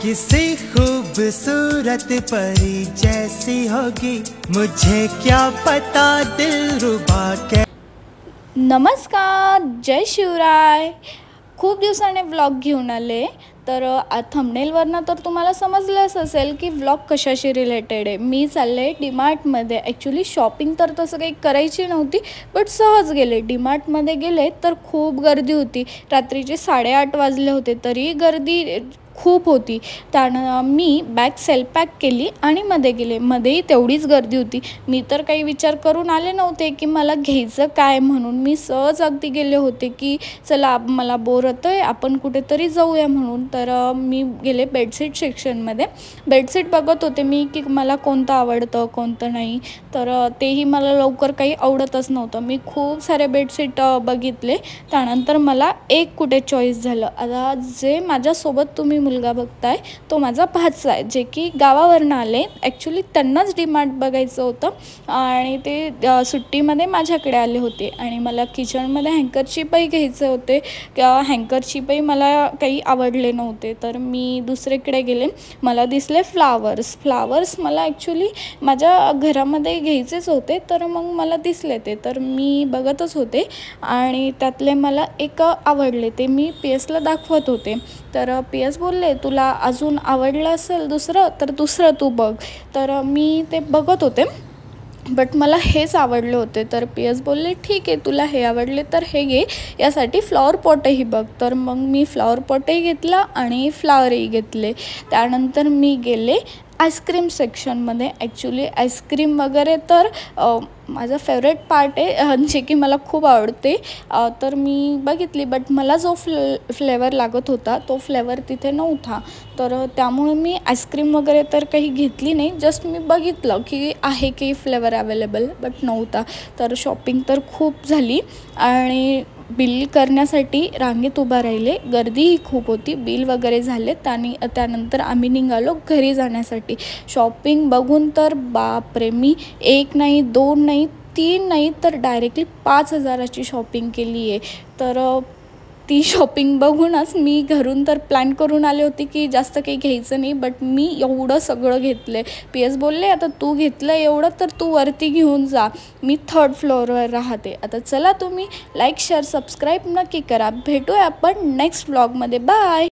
किसी खूबसूरत परी जैसी होगी, मुझे क्या पता दिलरुबा के। नमस्कार, जय शिवराय। खूप दिवसाने व्लॉग घेऊन आले। तर थंबनेलवरनं तर तुम्हाला समजलंच असेल की व्लॉग कशाशी रिलेटेड आहे। मी चालले डीमार्टमध्ये। ॲक्च्युली शॉपिंग तर तसं काही करायची नव्हती, बट सहज गेले। डीमार्टमध्ये गेले तर खूप गर्दी होती। रात्रीचे 8:30 वाजले होते तरी गर्दी खूप होती। त्यानं मी बॅग सेल्फ पॅक केली आणि मध्ये गेले। मध्येही तेवढीच गर्दी होती। मी तर काही विचार करून आले नव्हते की मला घ्यायचं काय म्हणून। मी सहज अगदी गेले होते की चला मला बोर होतं आहे, आपण कुठेतरी जाऊया म्हणून। तर मी गेले बेडशीट सेक्शनमध्ये। बेडशीट बघत होते मी की मला कोणतं आवडतं कोणतं नाही। तर तेही मला लवकर काही आवडतच नव्हतं। मी खूप सारे बेडशीट बघितले। त्यानंतर मला एक कुठे चॉईस झालं। आता जे माझ्यासोबत तुम्ही मुलगा बघताय तो माझा भाचा आहे, जे की गावावरून आले। ॲक्च्युली त्यांनाच डीमार्ट बघायचं होतं आणि ते सुट्टीमध्ये माझ्याकडे आले होते आणि मला किचनमध्ये हँकरचीपही घ्यायचे होते। हँकरचीपही मला काही आवडले नव्हते तर मी दुसरीकडे गेले। मला दिसले फ्लावर्स मला ॲक्च्युली माझ्या घरामध्ये घ्यायचेच होते, तर मग मला दिसले ते, तर मी बघतच होते आणि त्यातले मला एक आवडले। ते मी PS ला दाखवत होते। तर PS बोलले तुला अजून आवडलं असेल दुसरं तर दुसरं तू बघ। तर मी ते बघत होते बट मला हेच आवडले होते। तर PS बोलले ठीक आहे, तुला हे आवडले तर हे घे, यासाठी फ्लॉवर पॉटही बघ। तर मग मी फ्लॉवर पॉटही घेतला आणि फ्लॉवरही घेतले। त्यानंतर मी गेले आईस्क्रीम सेक्शनमध्ये। ॲक्च्युली आईस्क्रीम वगैरे तर माझा फेवरेट पार्ट आहे, जे की मला खूप आवडते। तर मी बघितली बट मला जो फ्लेवर लागत होता तो फ्लेवर तिथे नव्हता। तर त्यामुळे मी आईस्क्रीम वगैरे तर काही घेतली नाही, जस्ट मी बघितलं की आहे की फ्लेवर अवेलेबल, बट नव्हता। तर शॉपिंग तर खूप झाली आणि बिल करण्यासाठी रांगेत उभा राहिले। गर्दीही खूप होती। बिल वगैरे झाले त्यानंतर आम्ही निघालो घरी जाण्यासाठी। शॉपिंग बघून तर बापरे, मी एक नाही दोन नाही तीन नाही तर डायरेक्टली 5,000ची शॉपिंग केली आहे। तर ती शॉपिंग बघूनच मी घरून तर प्लॅन करून आले होते की जास्त काही घ्यायचं नाही, बट मी एवढं सगळं घेतलं आहे। PS बोलले आता तू घेतलं एवढं तर तू वरती घेऊन जा, मी 3rd फ्लोअरवर राहते। आता चला तुम्ही लाईक शेअर सबस्क्राईब नक्की करा। भेटूया आपण नेक्स्ट व्लॉगमध्ये। बाय।